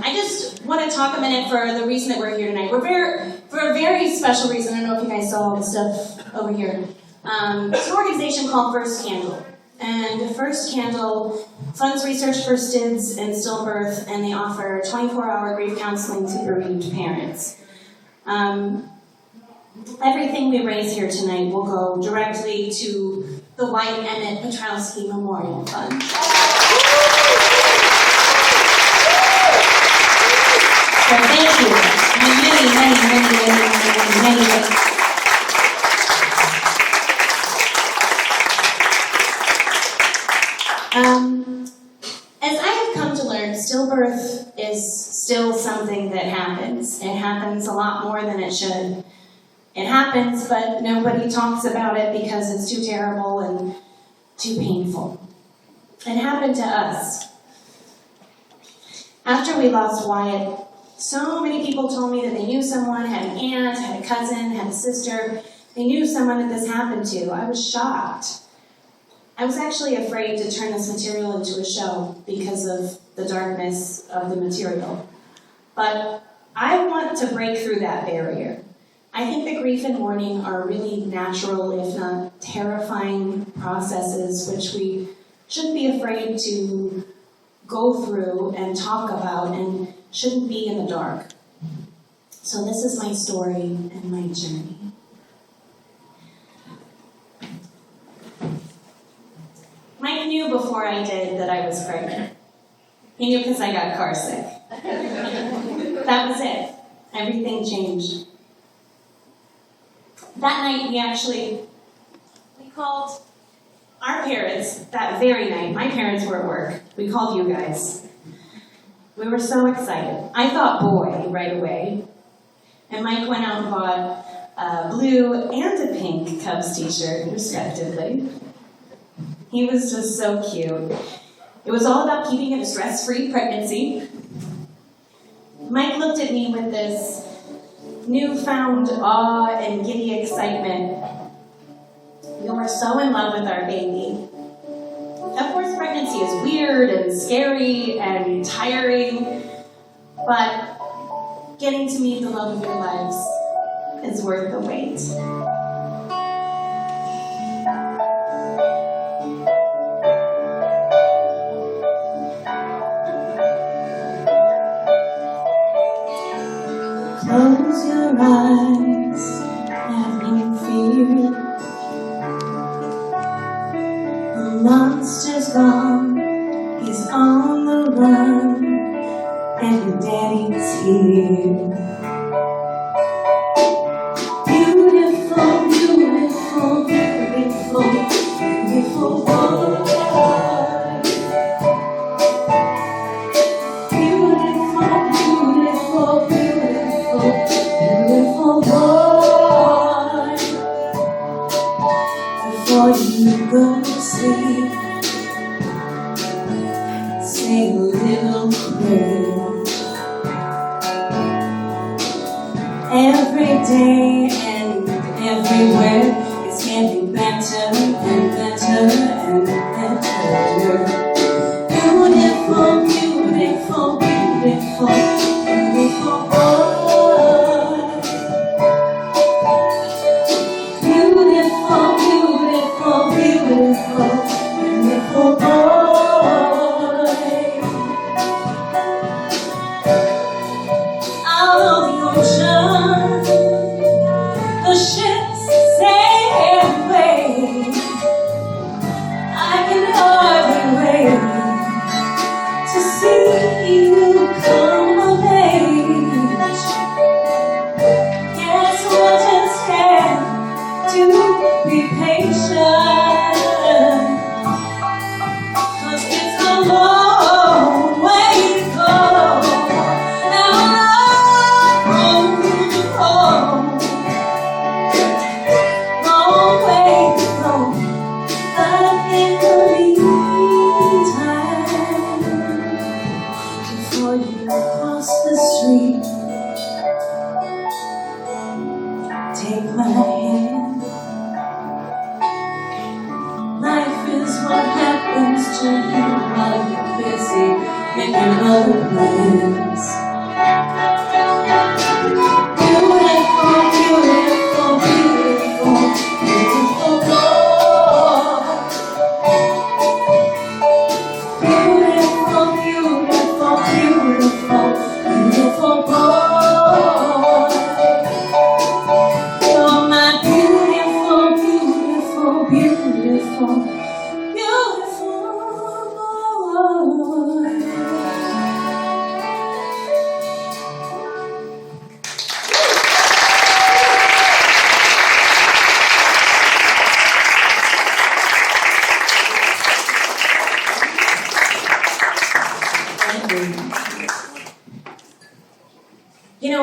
I just want to talk a minute for the reason that we're here tonight. We're for a very special reason. I don't know if you guys saw all the stuff over here. It's an organization called First Candle. And First Candle funds research for STIDS and stillbirth, and they offer 24-hour grief counseling to bereaved parents. Everything we raise here tonight will go directly to the Wyatt Emmett Piotrowski Memorial Fund. So thank you. Many thanks. As I have come to learn, stillbirth is still something that happens. It happens a lot more than it should. It happens, but nobody talks about it because it's too terrible and too painful. It happened to us. After we lost Wyatt, so many people told me that they knew someone, had an aunt, had a cousin, had a sister. They knew someone that this happened to. I was shocked. I was actually afraid to turn this material into a show because of the darkness of the material. But I want to break through that barrier. I think that grief and mourning are really natural, if not terrifying, processes which we shouldn't be afraid to go through and talk about and shouldn't be in the dark. So this is my story and my journey. Mike knew before I did that I was pregnant. He knew because I got car sick. That was it. Everything changed. That night we called our parents that very night. My parents were at work. We called you guys. We were so excited. I thought boy right away. And Mike went out and bought a blue and a pink Cubs t-shirt, respectively. He was just so cute. It was all about keeping a stress-free pregnancy. Mike looked at me with this newfound awe and giddy excitement. We were so in love with our baby. Of course, pregnancy is weird and scary and tiring, but getting to meet the love of your lives is worth the wait. Close your eyes, have no fear. The monster's gone, he's on the run, and your daddy's here. Beautiful, beautiful, beautiful, beautiful boy. Before you go to sleep, say a little prayer. Every day and everywhere it's getting better and better and better. Beautiful, beautiful, beautiful, beautiful boy.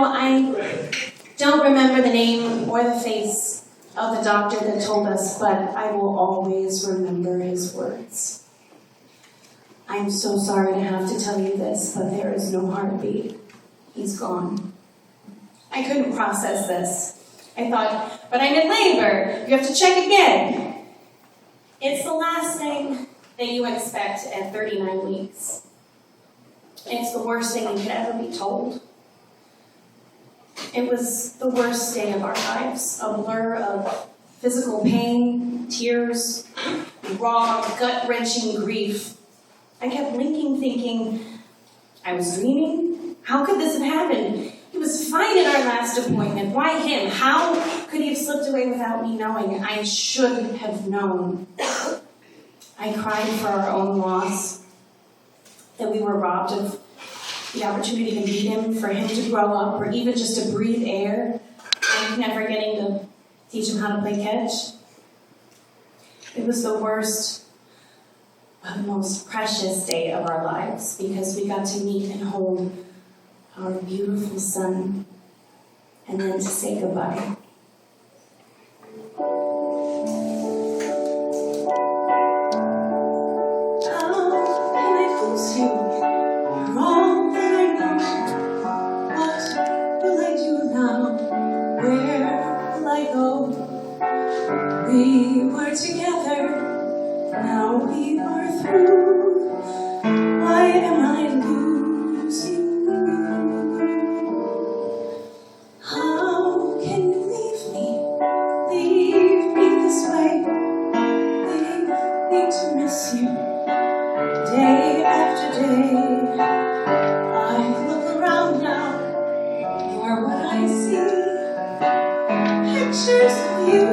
I don't remember the name or the face of the doctor that told us, but I will always remember his words. I'm so sorry to have to tell you this, but there is no heartbeat. He's gone. I couldn't process this. I thought, but I'm in labor. You have to check again. It's the last thing that you expect at 39 weeks. It's the worst thing you could ever be told. It was the worst day of our lives, a blur of physical pain, tears, raw, gut-wrenching grief. I kept blinking, thinking, I was dreaming? How could this have happened? He was fine at our last appointment. Why him? How could he have slipped away without me knowing? I should have known. I cried for our own loss, that we were robbed of the opportunity to meet him, for him to grow up, or even just to breathe air, and never getting to teach him how to play catch. It was the worst, but most precious day of our lives, because we got to meet and hold our beautiful son, and then to say goodbye. We were together, now we are through. Why am I losing you? How can you leave me this way? Leave me to miss you, day after day. I look around now, you're what I see. Pictures of you.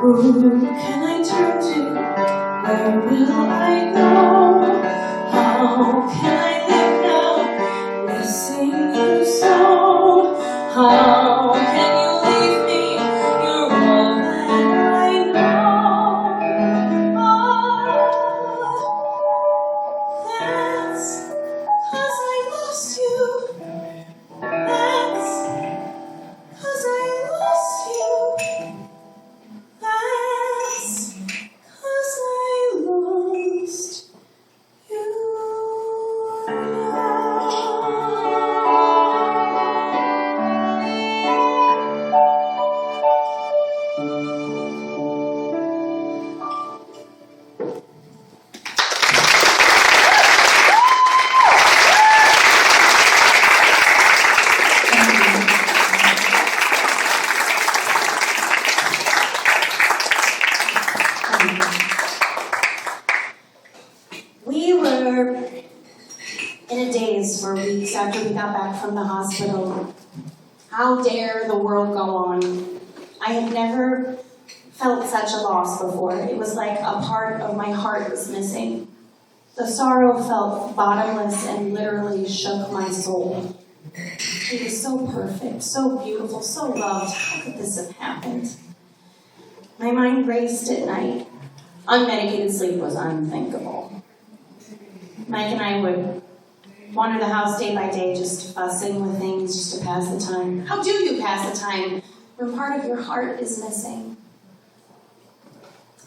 Who can I turn to? Where will I go? How can I live now, missing you so? How can you leave me? You're all that I know. Oh, that's 'cause I lost you. That's 'cause I lost you. That's 'cause I lost you. We were in a daze for weeks after we got back from the hospital. How dare the world go on? I had never felt such a loss before. It was like a part of my heart was missing. The sorrow felt bottomless and literally shook my soul. He was so perfect, so beautiful, so loved. How could this have happened? My mind raced at night. Unmedicated sleep was unthinkable. Mike and I would wander the house day by day, just fussing with things, just to pass the time. How do you pass the time when part of your heart is missing?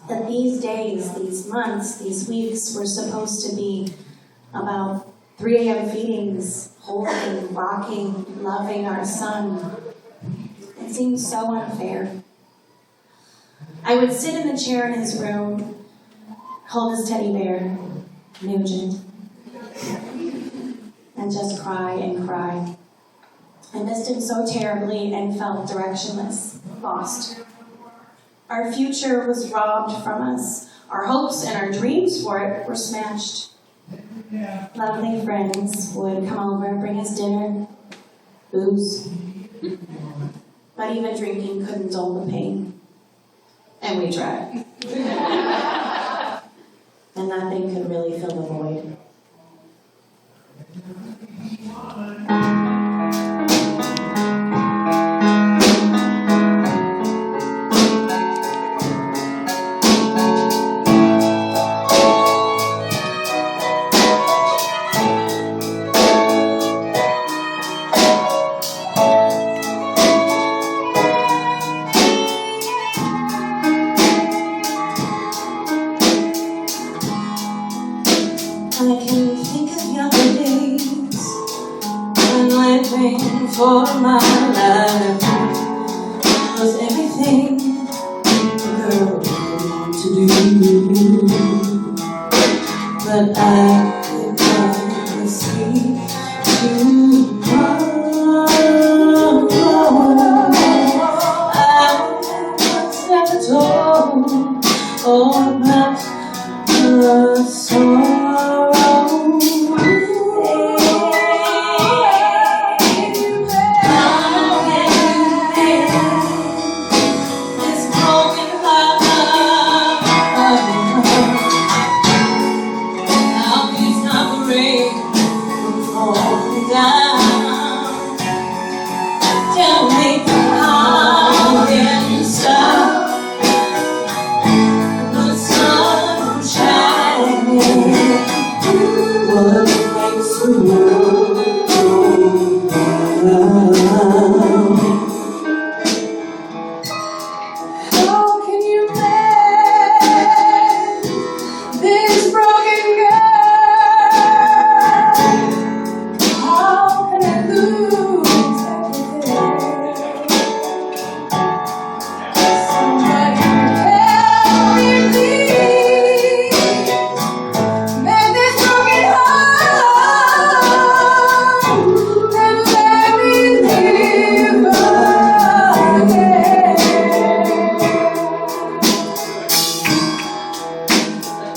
That these days, these months, these weeks were supposed to be about 3 a.m. feedings, holding, rocking, loving our son. It seemed so unfair. I would sit in the chair in his room, hold his teddy bear, Nugent, and just cry and cry. I missed him so terribly and felt directionless, lost. Our future was robbed from us. Our hopes and our dreams for it were smashed. Lovely friends would come over and bring us dinner, booze. But even drinking couldn't dull the pain. And we tried. And nothing could really fill the void. I can think of younger days when living for my life was everything a girl would want to do. But I could never see tomorrow. I was never told all about the sorrow.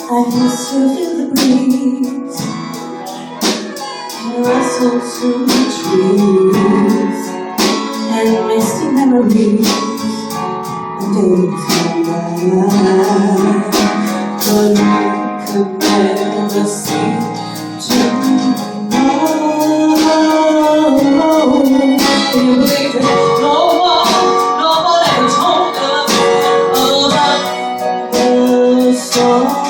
I can still feel the breeze and rustle through the trees and misty memories of days gone by. But we could never see tomorrow. Can you believe it? No one ever told us about the song.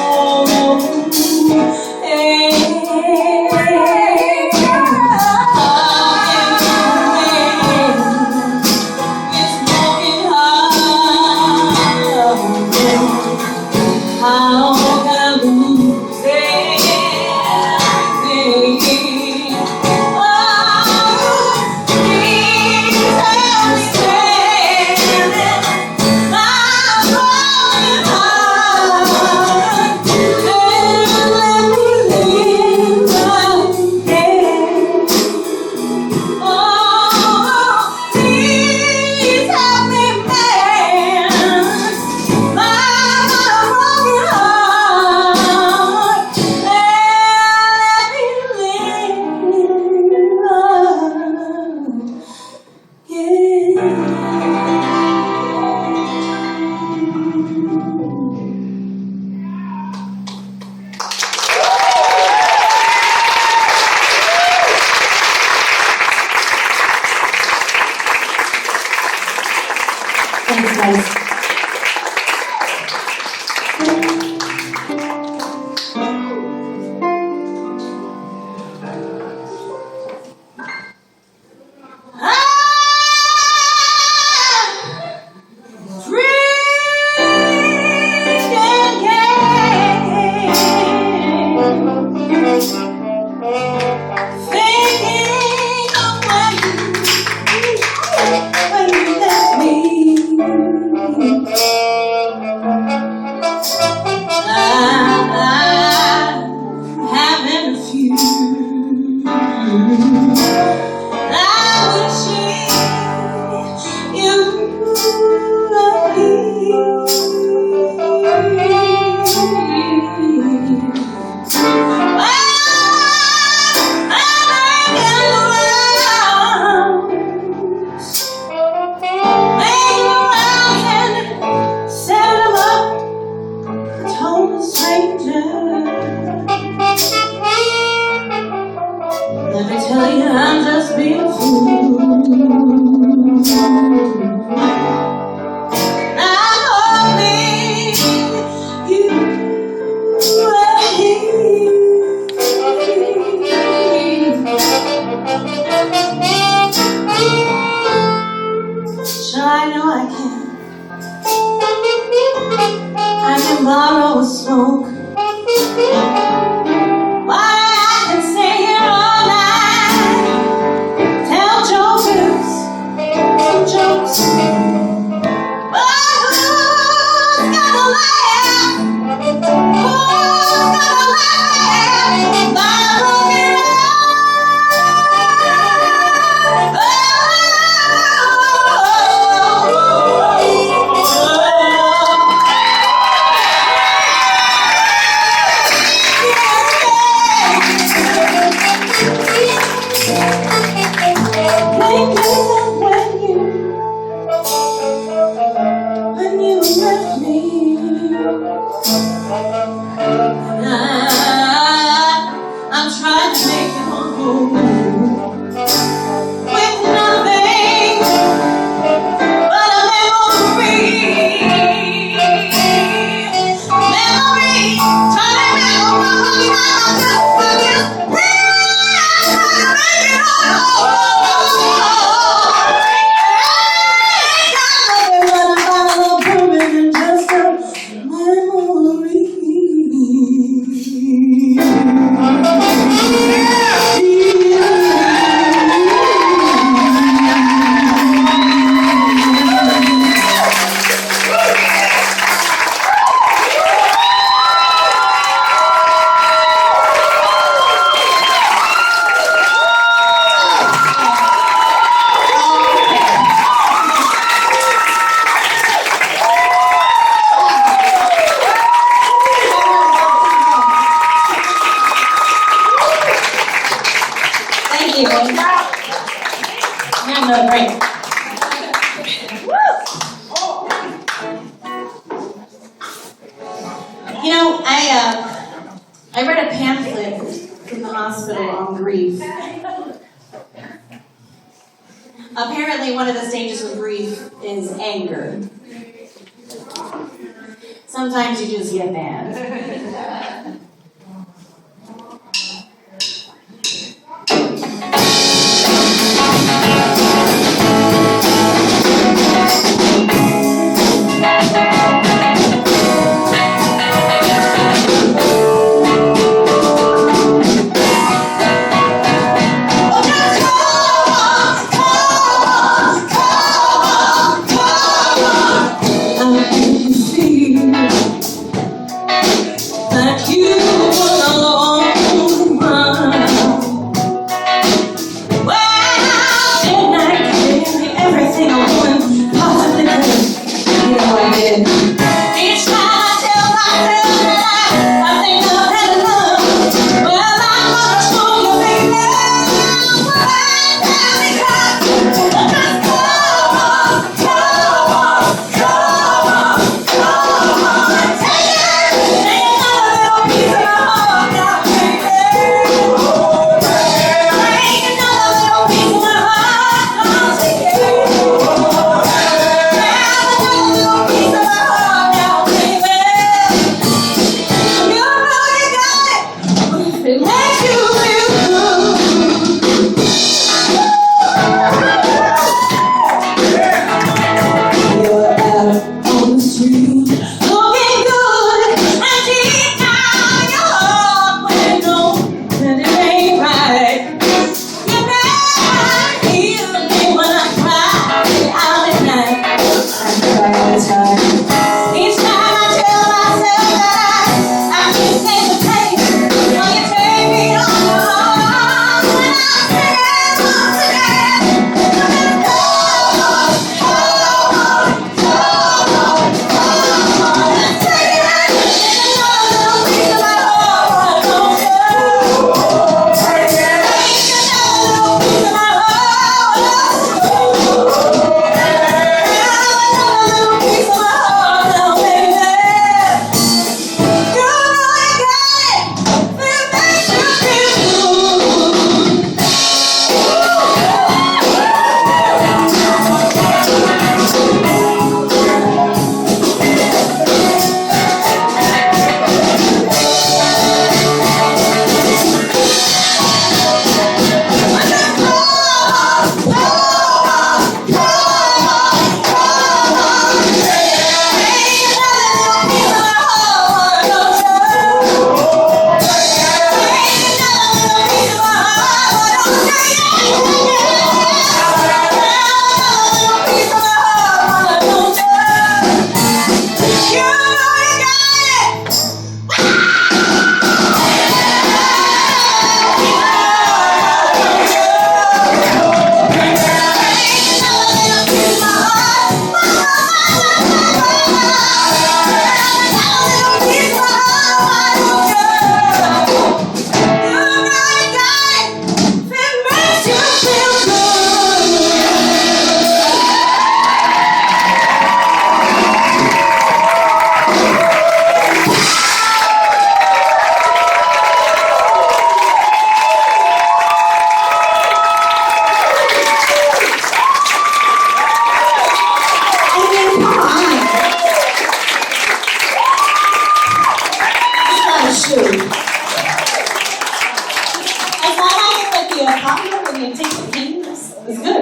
How can guys. I read a pamphlet from the hospital on grief. Apparently, one of the stages of grief is anger. Sometimes you just get mad.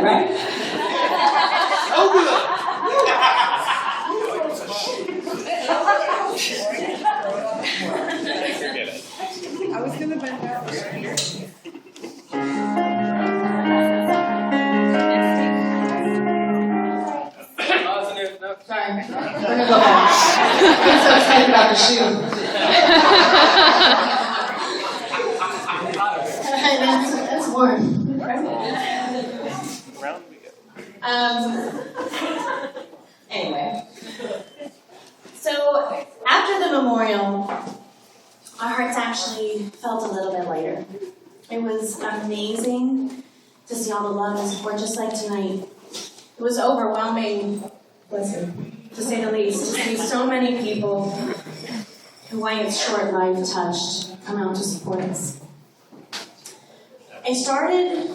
good, right? Oh, I was gonna bend down. Sorry. We're gonna go back. I'm so excited about the shoe. That's warm. Round we go. Anyway. So, after the memorial, our hearts actually felt a little bit lighter. It was amazing to see all the love and support just like tonight. It was overwhelming, to say the least, to see so many people who Wyatt's short life touched come out to support us. I started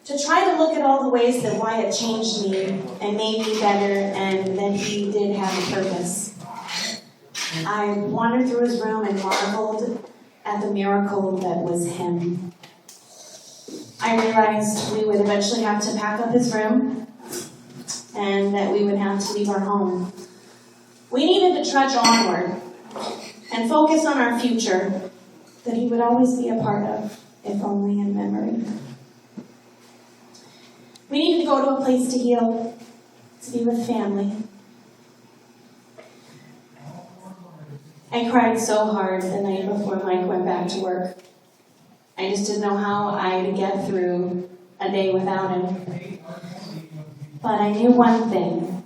to try to look at all the ways that Wyatt changed me and made me better and that he did have a purpose. I wandered through his room and marveled at the miracle that was him. I realized we would eventually have to pack up his room and that we would have to leave our home. We needed to trudge onward and focus on our future that he would always be a part of, if only in memory. We needed to go to a place to heal, to be with family. I cried so hard the night before Mike went back to work. I just didn't know how I'd get through a day without him. But I knew one thing,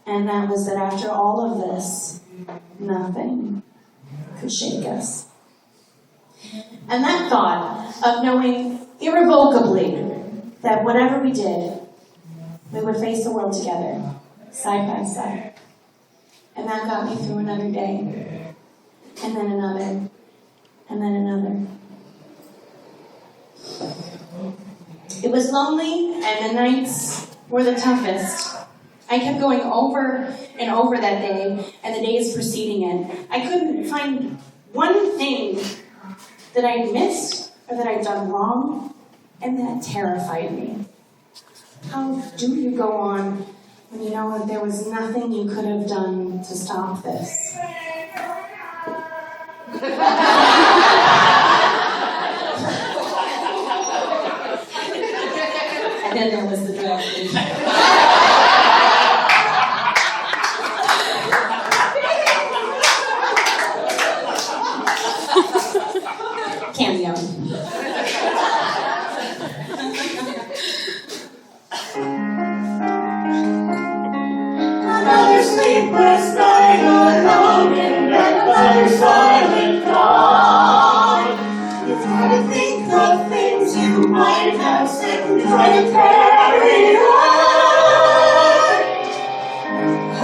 and that was that after all of this, nothing could shake us. And that thought of knowing irrevocably that whatever we did, we would face the world together, side by side. And that got me through another day, and then another, and then another. It was lonely, and the nights were the toughest. I kept going over and over that day, and the days preceding it. I couldn't find one thing that I'd missed or that I'd done wrong, and that terrified me. How do you go on when you know that there was nothing you could have done to stop this? And then there was the drag queen. Cameo. Another sleepless night alone in bed, another silent dawn. You try to think of things you might have said, you try to carry on.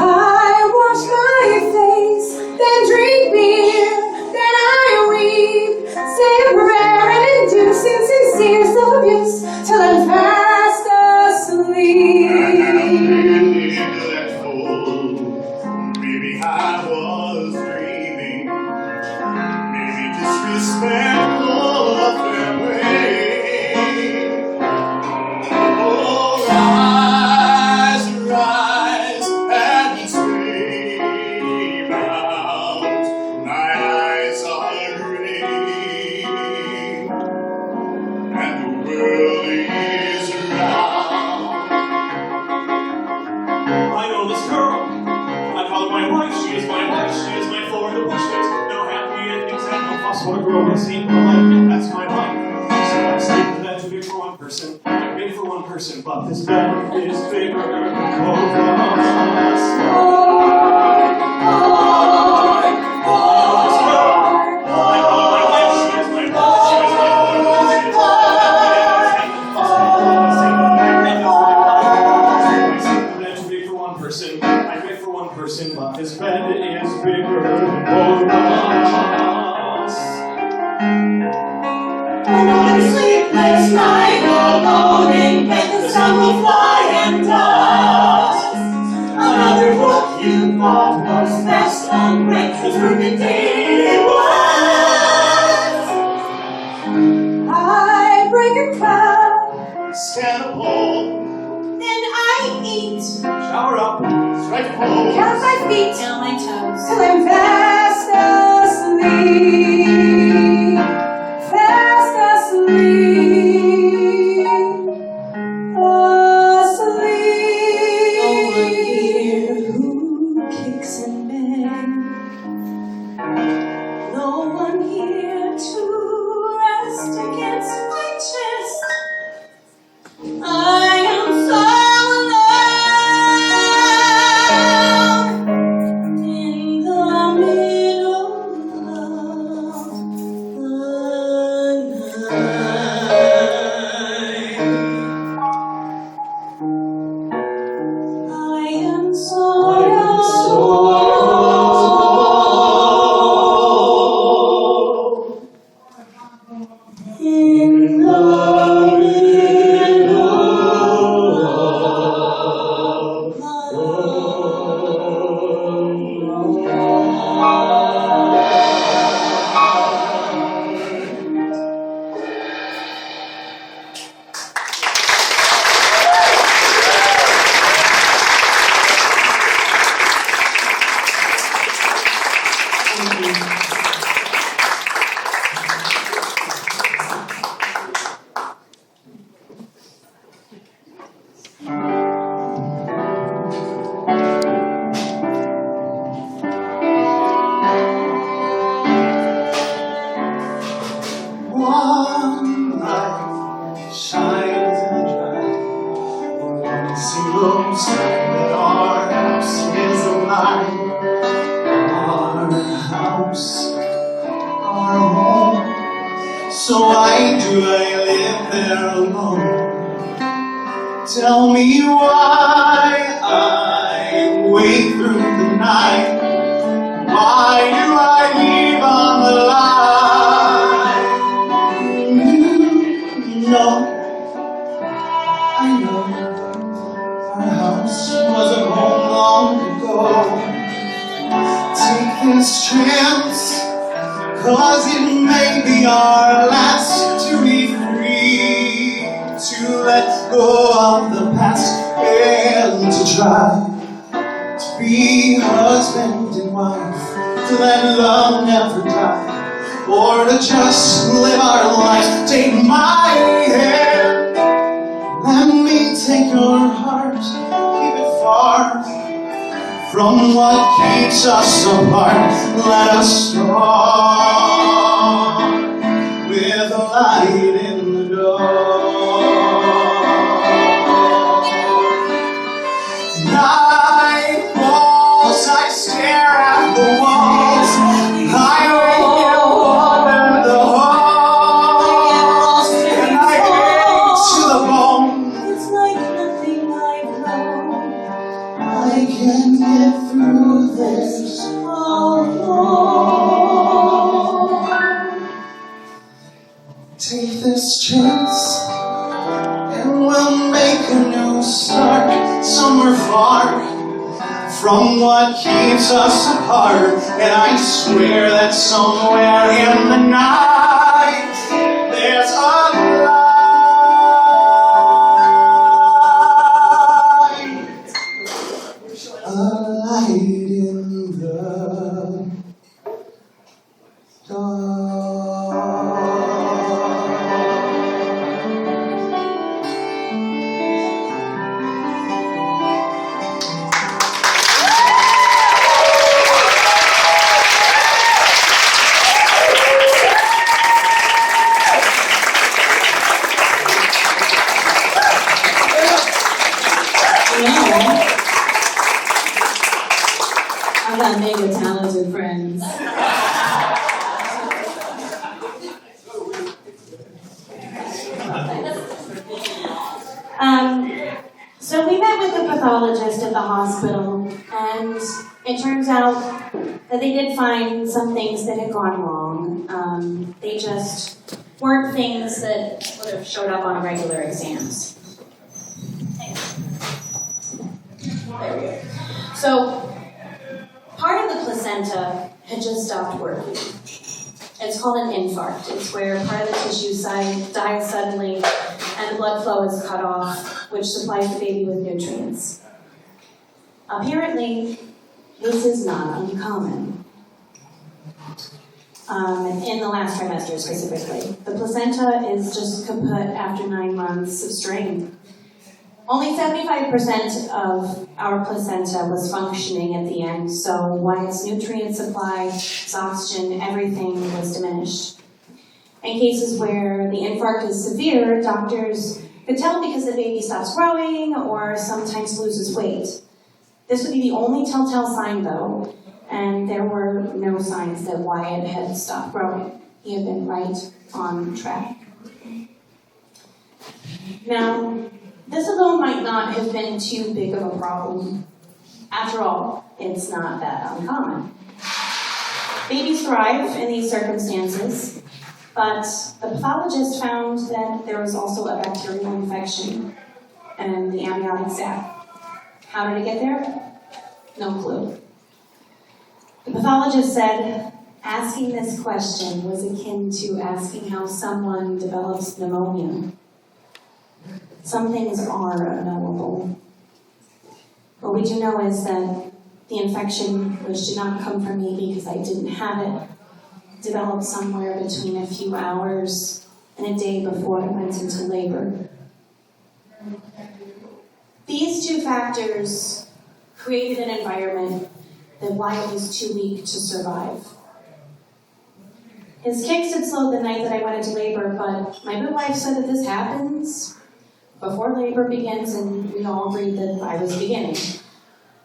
I wash my face, then drink beer, then I weep, say a prayer and induce insincere self-abuse till I'm fast asleep. Maybe I was dreaming, maybe disrespectful of family. Oh, rise, rise, and scream out. My eyes are green, and the world is round. I know this girl. I call her my wife. She is my wife. She is my Florida bushwit. No happy endings and no fuss. What a girl has seen in her life. That's my life. So I sleep in bed too big for one person. I'm big for one person, but this bed is bigger than both of us. But this bed is bigger than both of us. Another sleepless night alone in bed, the sun will fly and dust. Another book you thought was best unread, as rude indeed it was. I break a cloud, Stand upon count my feet, Count my toes. till I'm fast asleep, fast asleep, asleep. No one here who kicks and begs. No one here to rest against my chest. I am so alone in the middle of the night. I am so alone in the One light shines in the dry. One single sign that our house is alive. Our house, our home. So why do I live there alone? Tell me why I wait through the night. Why do I leave on the line? No, I know our house was a home long ago. Take this chance, 'cause it may be our last to be free, to let go of the past and to try to be husband and wife, to let love never die. Or to just live our life. Take my hand, let me take your heart, keep it far from what keeps us apart. Let us start with a light in the dark. Night falls, I stare at the walls. I wonder the halls, and I ache to the bone. it's like nothing I've known. I can get through this alone. Take this chance, and we'll make a new start somewhere far from what keeps us apart. And I swear that somewhere in the night there's a light in the I've got mega talented friends. So we met with the pathologist at the hospital, and it turns out that they did find some things that had gone wrong. They just weren't things that would have showed up on regular exams. There we go. So part of the placenta had just stopped working. It's called an infarct. It's where part of the tissue dies suddenly and the blood flow is cut off, which supplies the baby with nutrients. Apparently, this is not uncommon. In the last trimester specifically. The placenta is just kaput after 9 months of strain. Only 75% of our placenta was functioning at the end, so Wyatt's nutrient supply, its oxygen, everything was diminished. In cases where the infarct is severe, doctors could tell because the baby stops growing or sometimes loses weight. This would be the only telltale sign, though, and there were no signs that Wyatt had stopped growing. He had been right on track. Now, this alone might not have been too big of a problem. After all, it's not that uncommon. Babies thrive in these circumstances, but the pathologist found that there was also a bacterial infection and the amniotic sac. How did it get there? No clue. The pathologist said asking this question was akin to asking how someone develops pneumonia. Some things are unknowable. What we do know is that the infection, which did not come from me because I didn't have it, developed somewhere between a few hours and a day before I went into labor. These two factors created an environment that Wyatt was too weak to survive. His kicks had slowed the night that I went into labor, but my midwife said that this happens before labor begins, and we all agreed that I was beginning.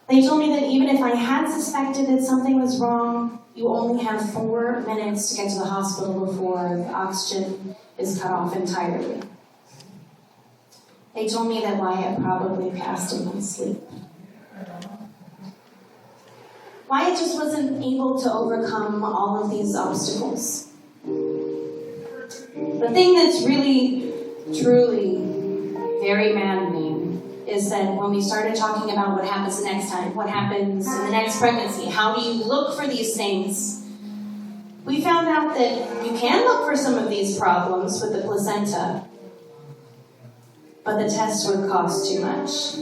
They told me that even if I had suspected that something was wrong, you only have 4 minutes to get to the hospital before the oxygen is cut off entirely. They told me that Wyatt probably passed in his sleep. Wyatt just wasn't able to overcome all of these obstacles. The thing that's really, truly very maddening is that when we started talking about what happens the next time, what happens in the next pregnancy, how do you look for these things, we found out that you can look for some of these problems with the placenta, but the tests would cost too much.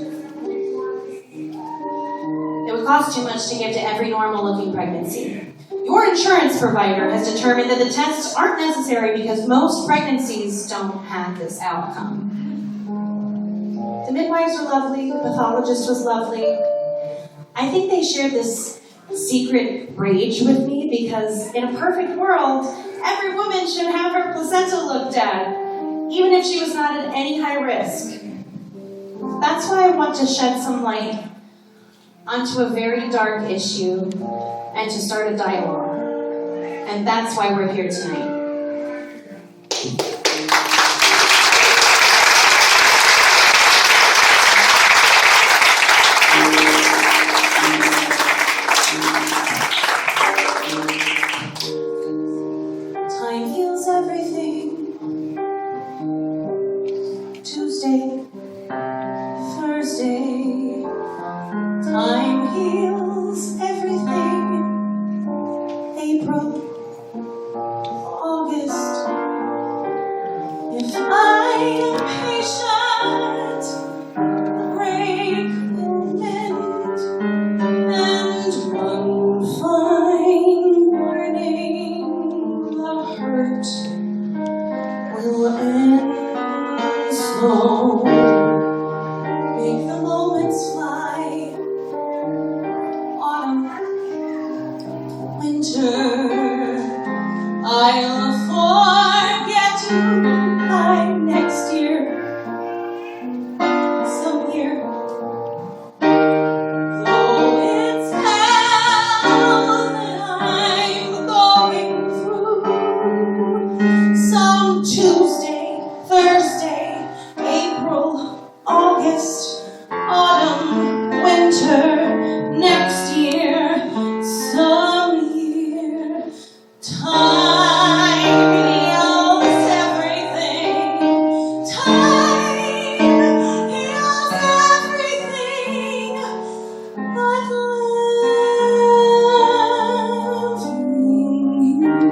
It would cost too much to give to every normal-looking pregnancy. Your insurance provider has determined that the tests aren't necessary because most pregnancies don't have this outcome. The midwives were lovely, the pathologist was lovely. I think they shared this secret rage with me because in a perfect world, every woman should have her placenta looked at, even if she was not at any high risk. That's why I want to shed some light onto a very dark issue and to start a dialogue. And that's why we're here tonight. Time heals everything. Tuesday, Thursday. Time heals everything. April, August. If I am patient, the break will mend. And one fine morning, the hurt will end. So make the moments fly. Autumn, winter, I'll forget you by next year. Some year, though it's hell that I'm going through. Some Tuesday, Thursday, April, August, autumn, winter, next year, some year. Time heals everything. Time heals everything but loving you.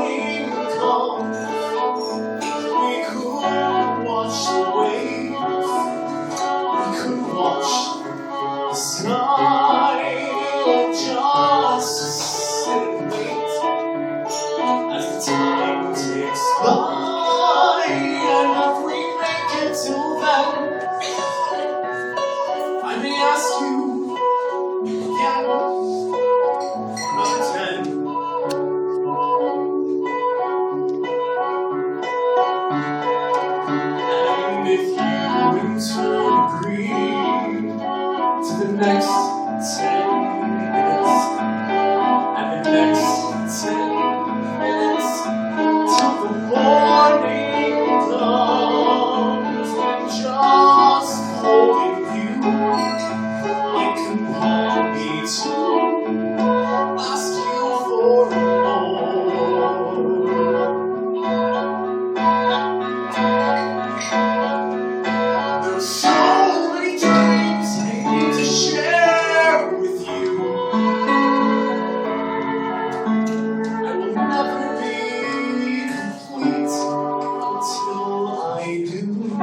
morning comes, we could watch the waves, we could watch the sky, and just sit and wait as the time ticks by. And if we make it till then, I may ask you again, number 10. And if you in turn agree to the next 10 minutes, and the next 10 minutes, till the morning comes, and just holding you, I can be to ask you for more. There's so many dreams I need to share with you. I will never be complete until I do.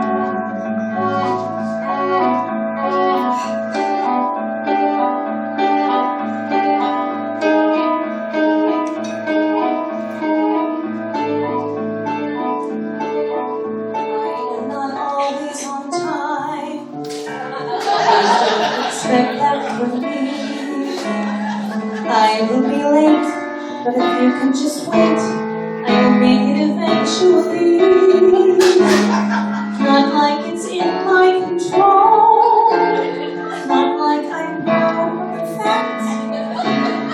I'm not always on time. Please don't expect that from me. I will be late, but if you can just wait, I will make it eventually. Not like it's in my control, not like I'm perfect,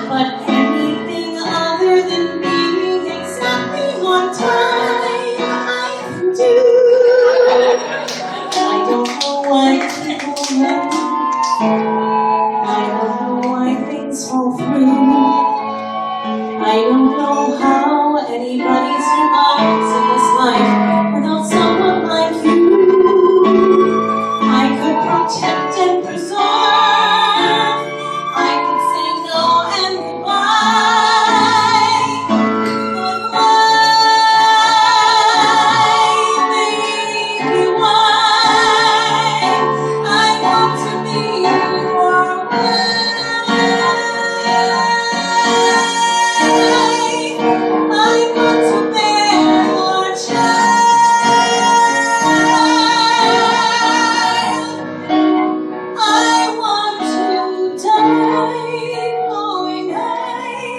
but anything other than being exactly on time I can do. I don't know why people move. I don't know why things fall through. I don't know how anybody survives in this life without someone like you. I could protect and preserve. I could say no and goodbye. But why, baby, why? I want to be your I want to bear your child. I want to die knowing I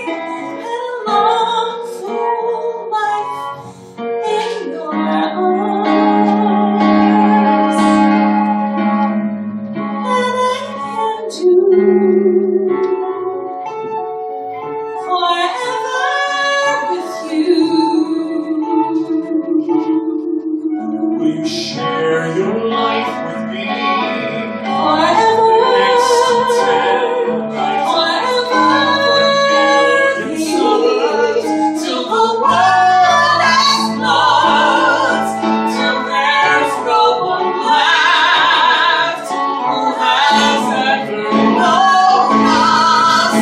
had a long, full life in your arms. And I can do forever with you. Will you share your life with me? Forever, Next 10 nights, forever, million summers, till the world explodes, till there's no one left who has ever known us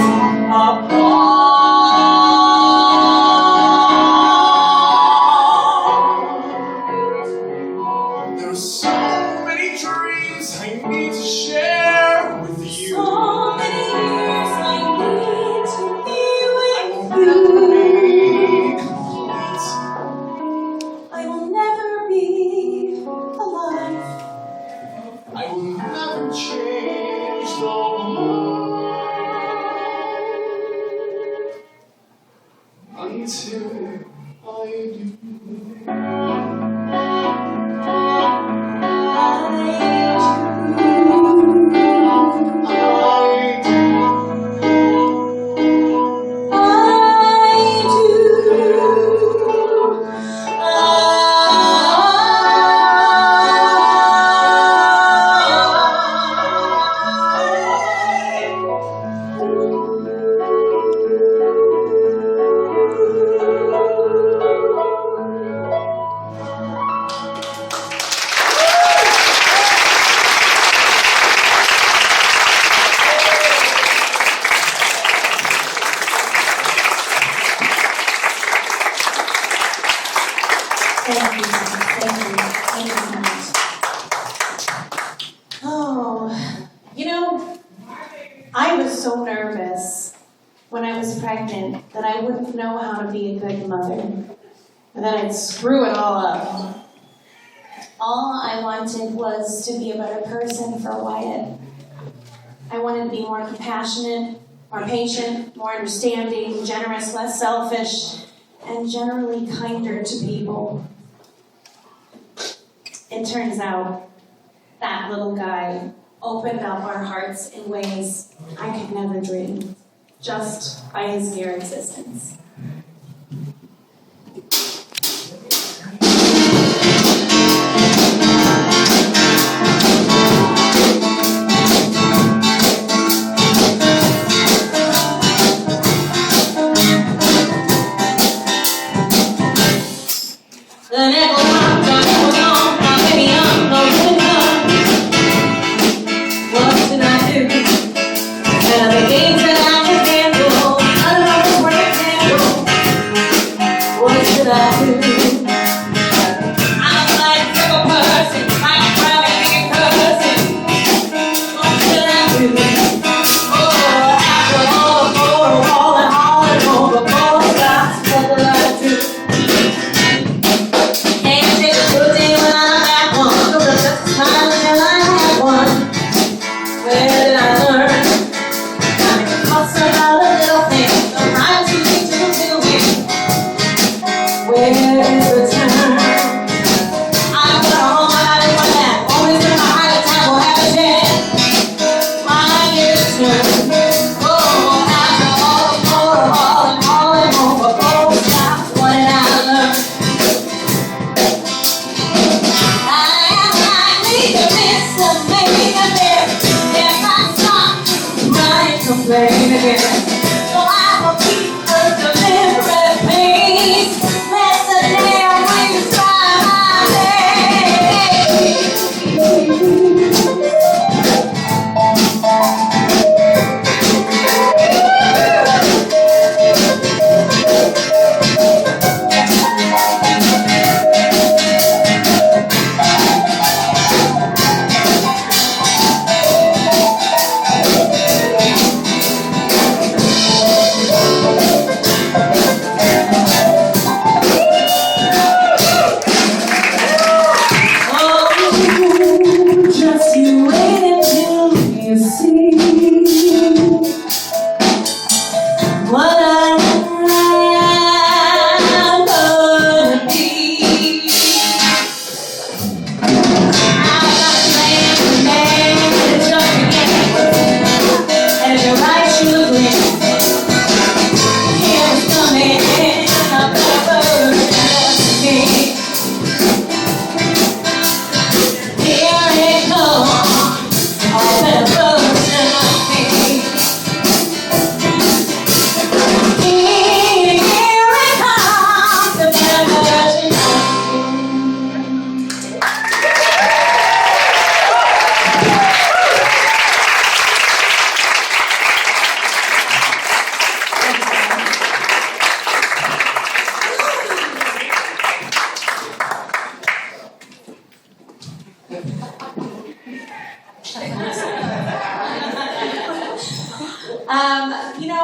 apart. There's so many dreams I need to share with you. so many years I need to be I with will never you. be complete. I will never be alive. I will never change the world until I do. Thank you so much. Oh, I was so nervous when I was pregnant that I wouldn't know how to be a good mother, and that I'd screw it all up. All I wanted was to be a better person for Wyatt. I wanted to be more compassionate, more patient, more understanding, generous, less selfish, and generally kinder to people. It turns out that little guy opened up our hearts in ways I could never dream, just by his mere existence.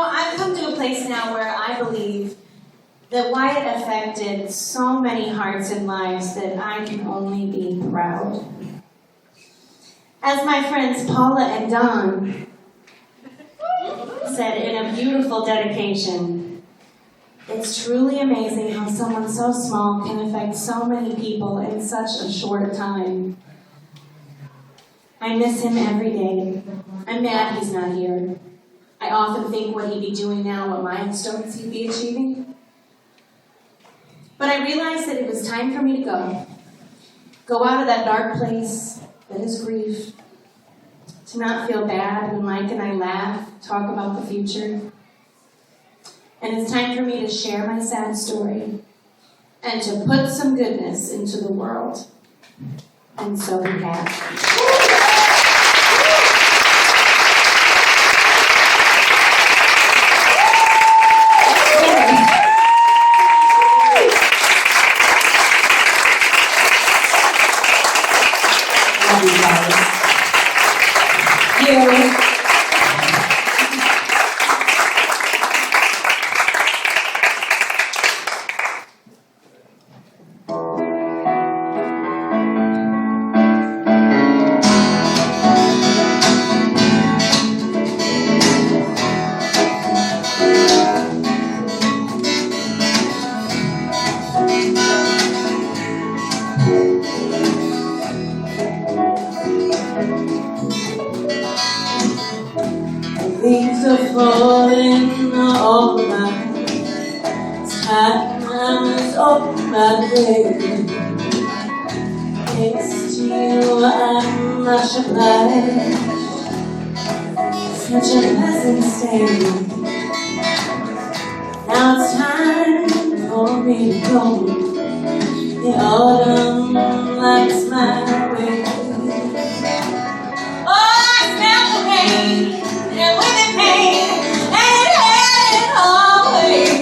I've come to a place now where I believe that Wyatt affected so many hearts and lives that I can only be proud. As my friends Paula and Don said in a beautiful dedication, it's truly amazing how someone so small can affect so many people in such a short time. I miss him every day. I'm mad he's not here. I often think what he'd be doing now, what milestones he'd be achieving. But I realized that it was time for me to go. Go out of that dark place that is grief. To not feel bad when Mike and I laugh, talk about the future. And it's time for me to share my sad story and to put some goodness into the world. And so we have. Leaves are falling all around. Time is over my head. Next to you, I'm much obliged. Such a pleasant state. Now it's time for me to go. The autumn lights my way. Oh, I smell the rain, and with the pain, and it always.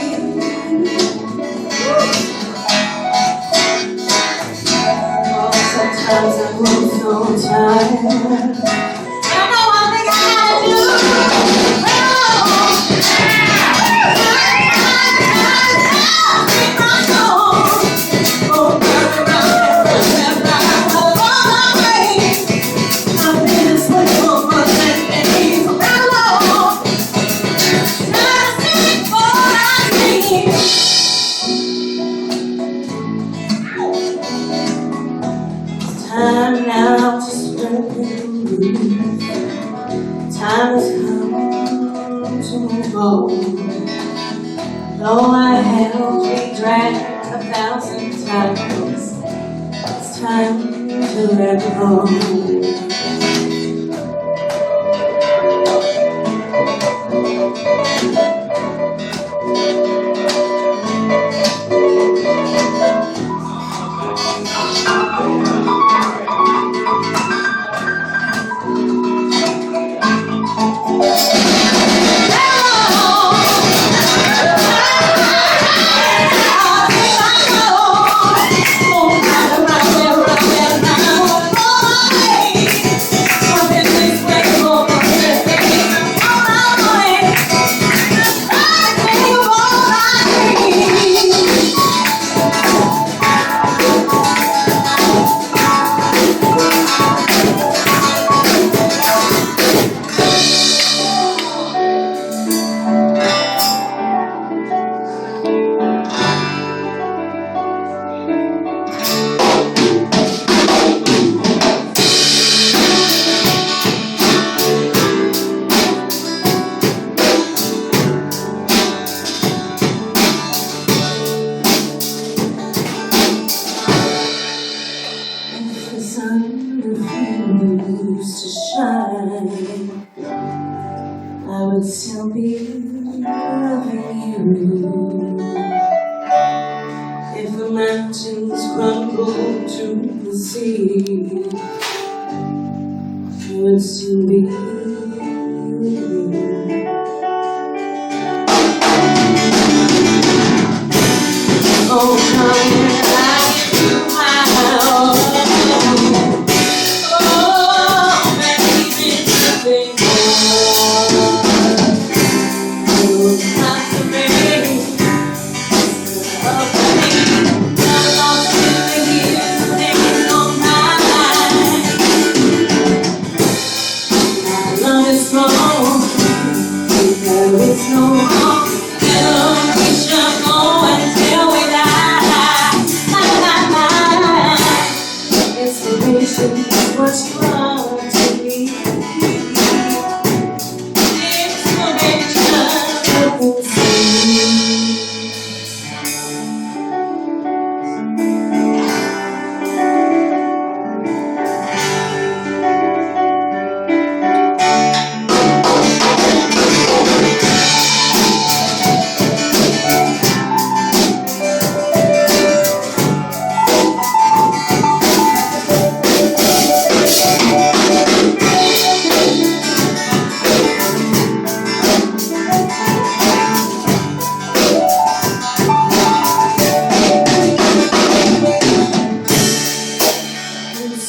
Oh, sometimes I grow so tired. I know one thing I gotta do. Time now to spread the news. Time has come to move on. Though I held me dragged 1,000 times, it's time to let go. I would still be loving you if the mountains crumbled to the sea. I would still be with you. Oh, come when I give you my all. Oh, maybe nothing more.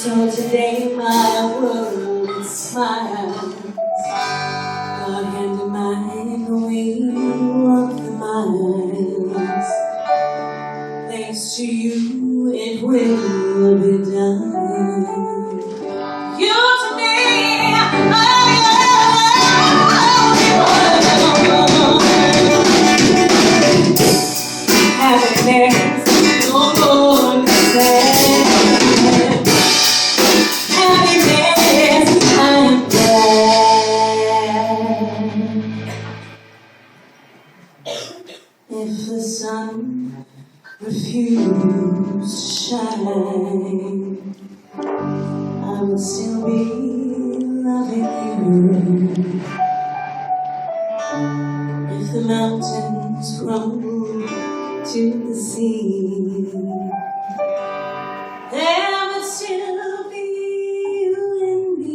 So today my world smiles. God handed mine away of the miles. Thanks to you, it will be done. You to me, happiness. If the sun refused to shine, I would still be loving you. If the mountains crumbled to the sea, there would still be you and me.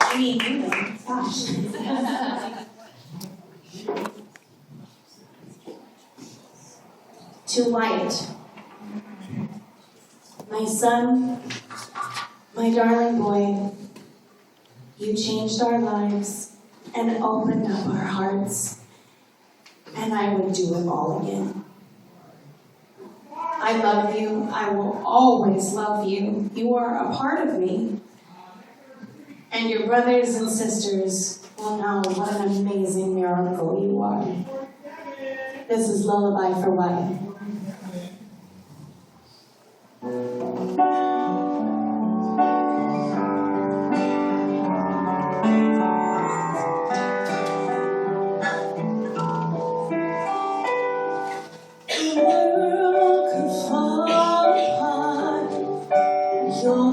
I mean, you know, gosh. To Wyatt, my son, my darling boy, you changed our lives and opened up our hearts, and I would do it all again. I love you. I will always love you. You are a part of me. And your brothers and sisters will know what an amazing miracle you are. This is Lullaby for Wyatt. The world could fall apart. Your